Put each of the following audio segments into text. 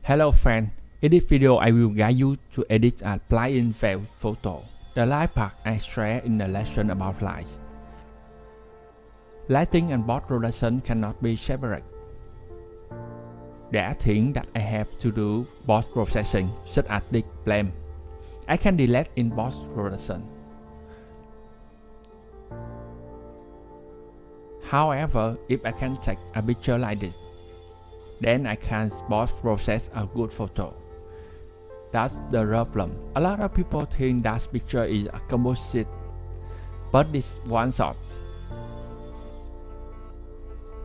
Hello friend, in this video I will guide you to edit a plug-in file photo. The light part I share in the lesson about light. Lighting and post-production cannot be separate. There are things that I have to do post-processing, such as this blame. I can delete in post-production. However, if I can take a picture like this, then I can post-process a good photo. That's the problem. A lot of people think that picture is a composite, but it's one shot.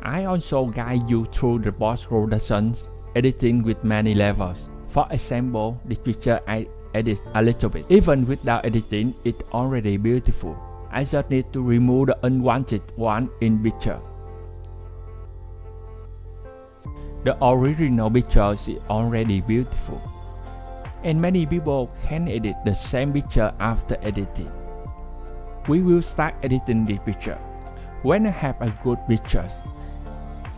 I also guide you through the post-production editing with many levels. For example, this picture I edit a little bit. Even without editing, it's already beautiful. I just need to remove the unwanted one in picture. The original picture is already beautiful, and many people can edit the same picture after editing. We will start editing this picture. When I have a good picture,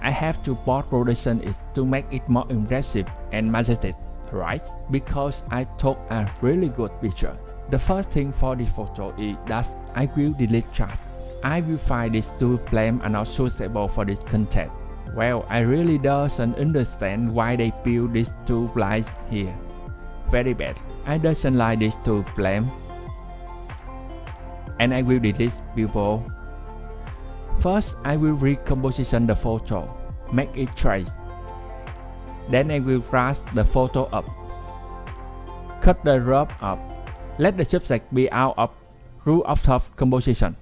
I have to post-production it to make it more impressive and majestic, right? Because I took a really good picture. The first thing for this photo is that I will delete chart. I will find these two frames are not suitable for this content. Well, I really doesn't understand why they build these two lines here. Very bad. I doesn't like these two frames. And I will delete people. First, I will recomposition the photo, make it trace. Then I will brush the photo up. Cut the rough up. Let the subject be out of root of top composition.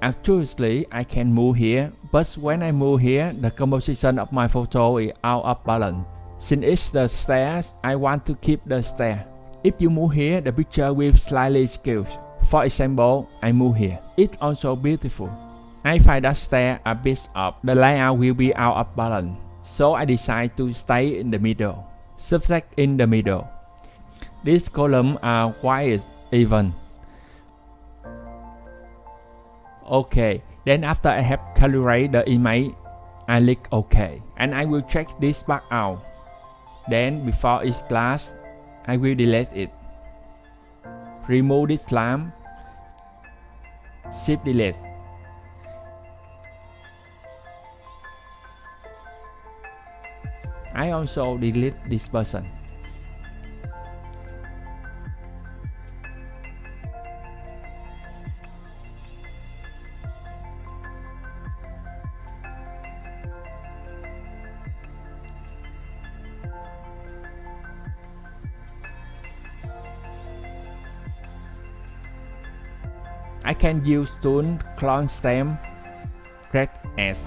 Actually, I can move here, but when I move here, the composition of my photo is out of balance. Since it's the stairs, I want to keep the stair. If you move here, the picture will slightly skew. For example, I move here. It's also beautiful. I find that stair a bit up. The layout will be out of balance. So I decide to stay in the middle. Subject in the middle. These columns are quite even. Okay, then after I have calibrated the image, I click OK, and I will check this part out. Then before it's glass, I will delete it. Remove this lamp. Shift delete. I also delete this person. I can use tool clone stem, drag as.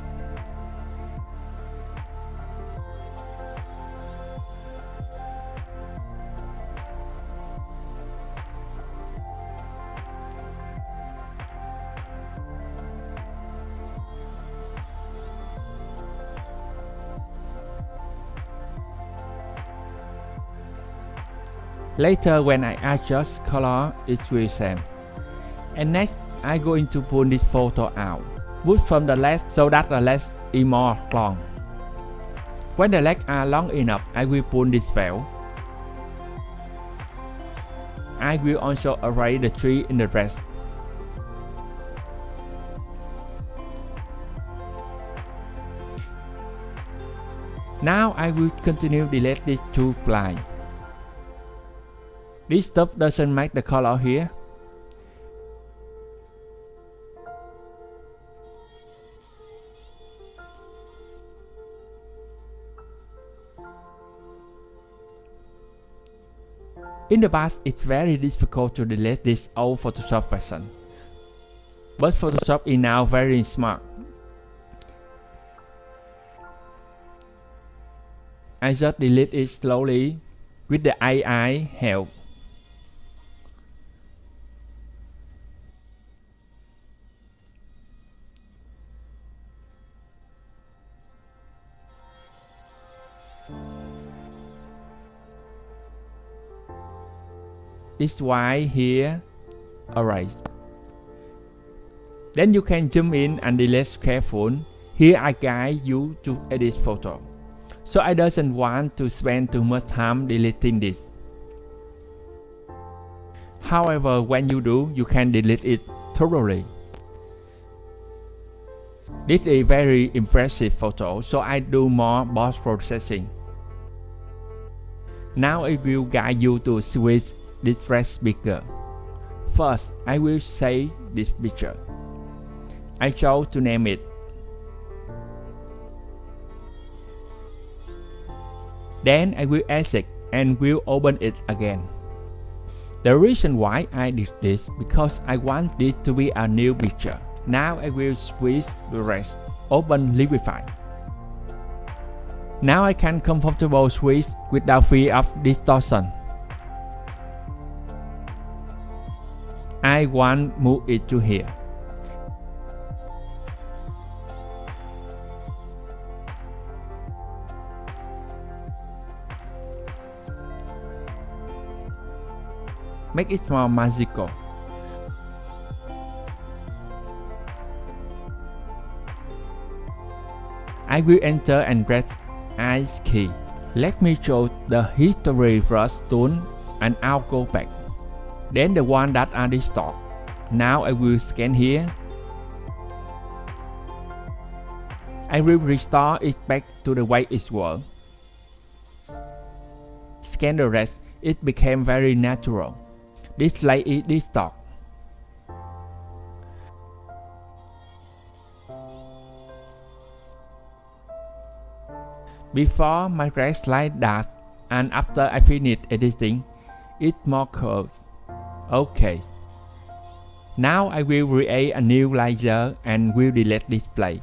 Later, when I adjust color, it will same. And next, I'm going to pull this photo out. Put from the left so that the legs is more long. When the legs are long enough, I will pull this veil. I will also arrange the tree in the rest. Now I will continue delete these two lines. This stuff doesn't make the color here. In the past, it's very difficult to delete this old Photoshop version. But Photoshop is now very smart. I just delete it slowly with the AI help. This white here, erase. Then you can zoom in and delete careful. Here I guide you to edit photo. so I doesn't want to spend too much time deleting this. However, when you do, you can delete it thoroughly. This is a very impressive photo, so I do more post processing. Now I will guide you to switch this trash bigger. First, I will save this picture. I chose to name it. Then I will exit and will open it again. The reason why I did this because I want this to be a new picture. Now I will switch the rest. Open Liquify. Now I can comfortable switch without fear of distortion. I want to move it to here. Make it more magical. I will enter and press I key. Let me show the history brush tool and I'll go back. Then the one that are distort. Now I will scan here. I will restore it back to the way it was. Scan the rest, it became very natural. This light is distort. Before my rest like that, and after I finish editing, it's more curved. Okay. Now I will create a new layer and will delete display.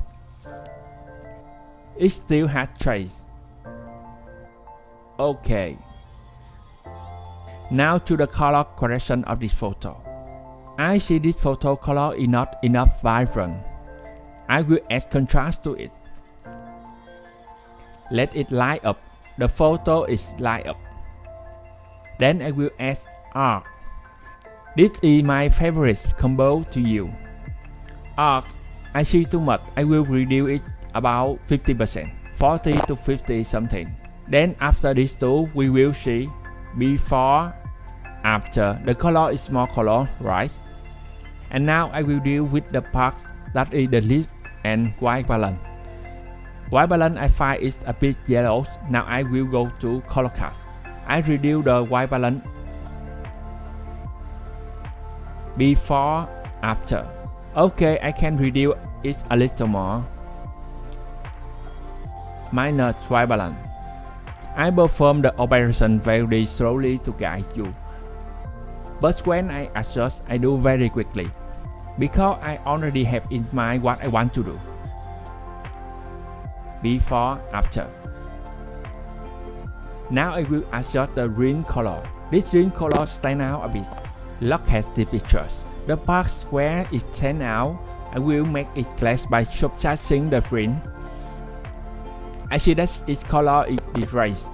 It still has trace. Okay. Now to the color correction of this photo. I see this photo color is not enough vibrant. I will add contrast to it. Let it light up. The photo is light up. Then I will add arc. This is my favorite combo to you. Arc, I see too much. I will reduce it about 50%, 40 to 50 something. Then after this two, we will see before, after. The color is more color, right? And now I will deal with the part that is the lip and white balance. White balance I find is a bit yellow. Now I will go to color cast. I reduce the white balance before, after. Okay, I can reduce it a little more. Minus white balance. I perform the operation very slowly to guide you. But when I adjust, I do very quickly, because I already have in mind what I want to do. Before, after. Now I will adjust the green color. This green color stand out a bit. Look at the pictures. The parts where it stand out, I will make it less by subtracting the green. I see that its color is erased.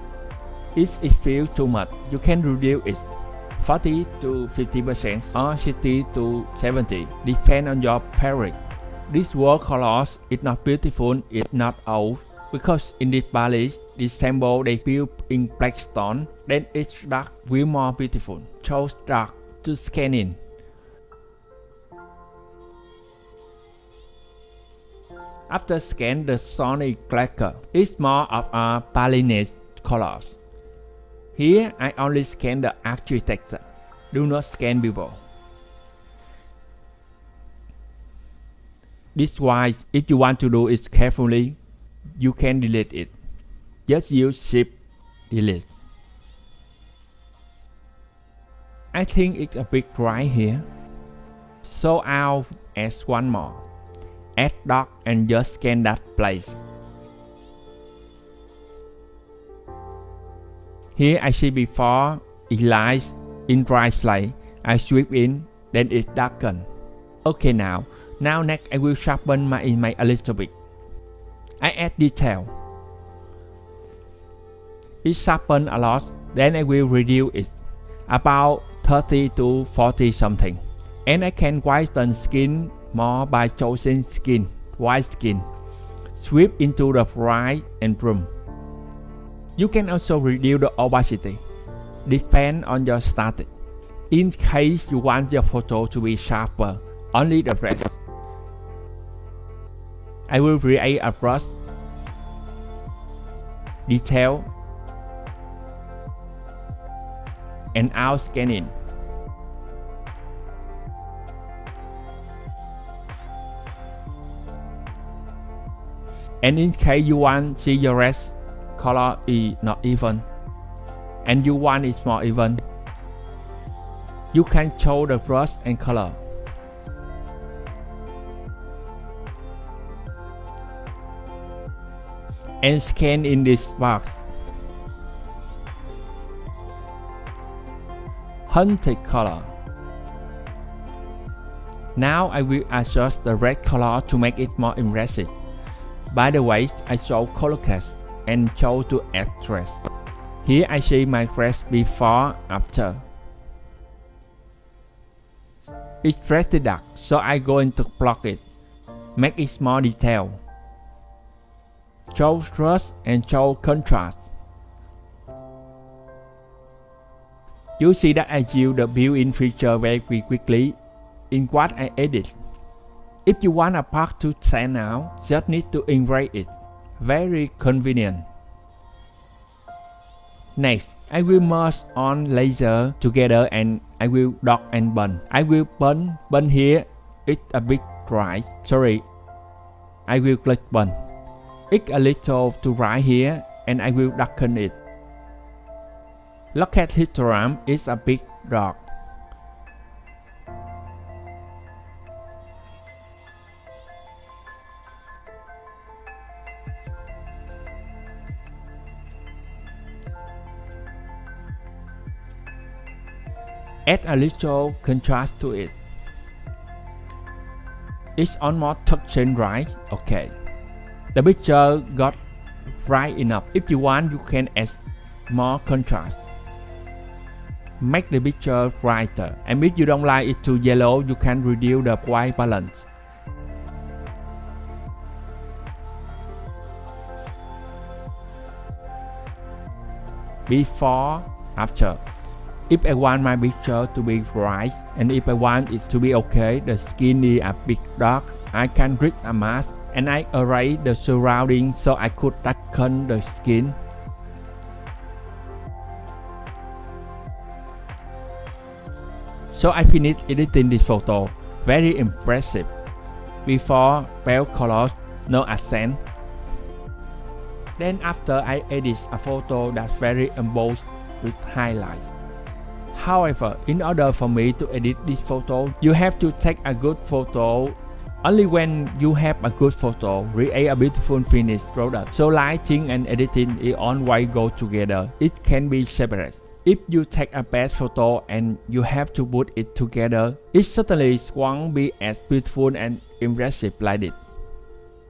If it feels too much, you can reduce it 40 to 50% or 60 to 70, depend on your palette. This wall colors is not beautiful, it's not old, because in this Bali, this sample they built in black stone, then it's dark will more beautiful. Chose dark to scan in. After scan, the stone is blacker. It's more of a Balinese colors. Here I only scan the architecture. Do not scan people. This wise, if you want to do it carefully, you can delete it. Just use Shift Delete. I think it's a bit dry here, so I'll add one more. Add dark and just scan that place. Here I see before it lies in bright light. I sweep in, then it darken. Okay, now next I will sharpen my image a little bit. I add detail. It sharpen a lot, then I will reduce it about 30 to 40 something. And I can whiten skin more by choosing skin, white skin. Sweep into the bright and room. You can also reduce the opacity, depend on your static. In case you want your photo to be sharper, only the rest. I will create a brush, detail, and out scanning. And in case you want see your rest color is not even, and you want it more even, you can show the brush and color. And scan in this box. Hunted color. Now I will adjust the red color to make it more impressive. By the way, I show color cast and show to add trace. Here I see my trace before, after. It's pretty dark, so I'm going to block it. Make it more detailed. Show trace and show contrast. You see that I use the built-in feature very quickly in what I edit. If you want a part to stand out, just need to erase it. Very convenient. Next, I will merge on laser together and I will dot and burn. I will burn here. It's a bit dry. Sorry. I will click burn. It's a little to right here and I will darken it. Look at histogram, it's a bit dark. Add a little contrast to it. It's almost touching right. Okay. The picture got bright enough. If you want, you can add more contrast. Make the picture brighter. And if you don't like it too yellow, you can reduce the white balance. Before, after. If I want my picture to be bright and if I want it to be okay, the skin is a bit dark, I can create a mask and I erase the surrounding so I could darken the skin. So I finished editing this photo. Very impressive. Before, pale colors, no accent. Then after I edit a photo that's very embossed with highlights. However, in order for me to edit this photo, you have to take a good photo. Only when you have a good photo, create a beautiful finished product. So lighting and editing is always go together. It can be separate. If you take a bad photo and you have to put it together, it certainly won't be as beautiful and impressive like it.